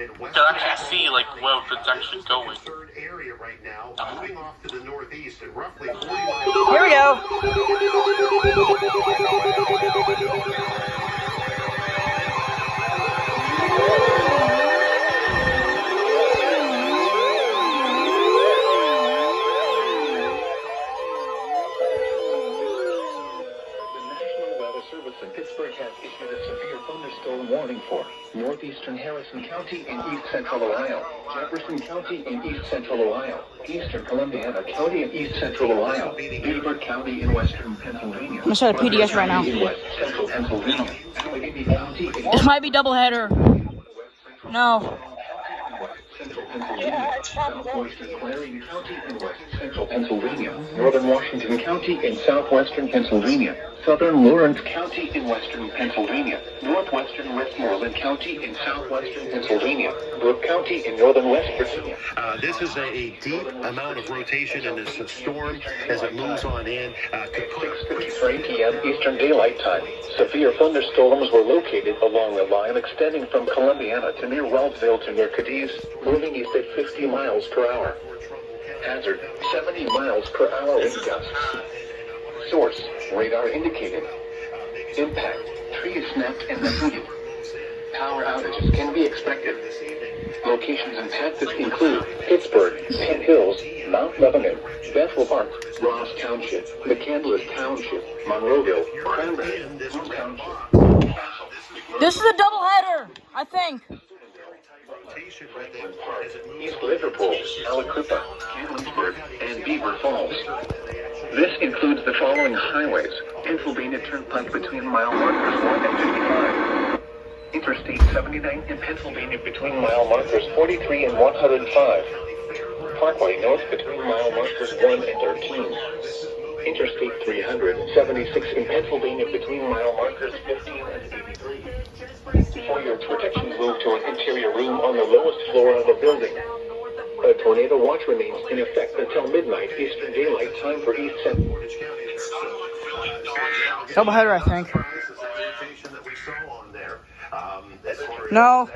can actually see like where it's actually going. Here we go. Service in Pittsburgh has issued a severe thunderstorm warning for northeastern Harrison County and east central Ohio, Jefferson County and east central Ohio, eastern Columbiana County and east central Ohio, Beaver County in western Pennsylvania. I'm gonna start a PDS right now. In west central Pennsylvania, Allegheny County in This might be doubleheader. No. southwestern Clarion County in west central Pennsylvania, northern Washington County in southwestern Pennsylvania, southern Lawrence County in western Pennsylvania, northwestern Westmoreland County in southwestern Pennsylvania, Brooke County in northern West Virginia. This is a deep amount of rotation in this storm as it moves on in. 6:53 p.m. Eastern Daylight Time. Severe thunderstorms were located along the line extending from Columbiana to near Wellsville to near Cadiz, moving east at 50 miles per hour. Hazard, 70 miles per hour wind gusts. Source, radar indicated. Impact, trees snapped and uprooted. Power outages can be expected. Locations impacted include Pittsburgh, Penn Hills, Mount Lebanon, Bethel Park, Ross Township, McCandless Township, Monroeville, Cranberry, Township. This is a doubleheader, I think. East Liverpool, Aliquippa, Cannonsburg, and Beaver Falls. This includes the following highways: Pennsylvania Turnpike between mile markers 1 and 55. Interstate 79 in Pennsylvania between mile markers 43 and 105. Parkway North between mile markers 1 and 13. Interstate 376 in Pennsylvania between mile markers 15 and 83. For your protection, move to an interior room on the lowest floor of the building. A tornado watch remains in effect until midnight Eastern Daylight Time for East Central. Doubleheader, I think. No.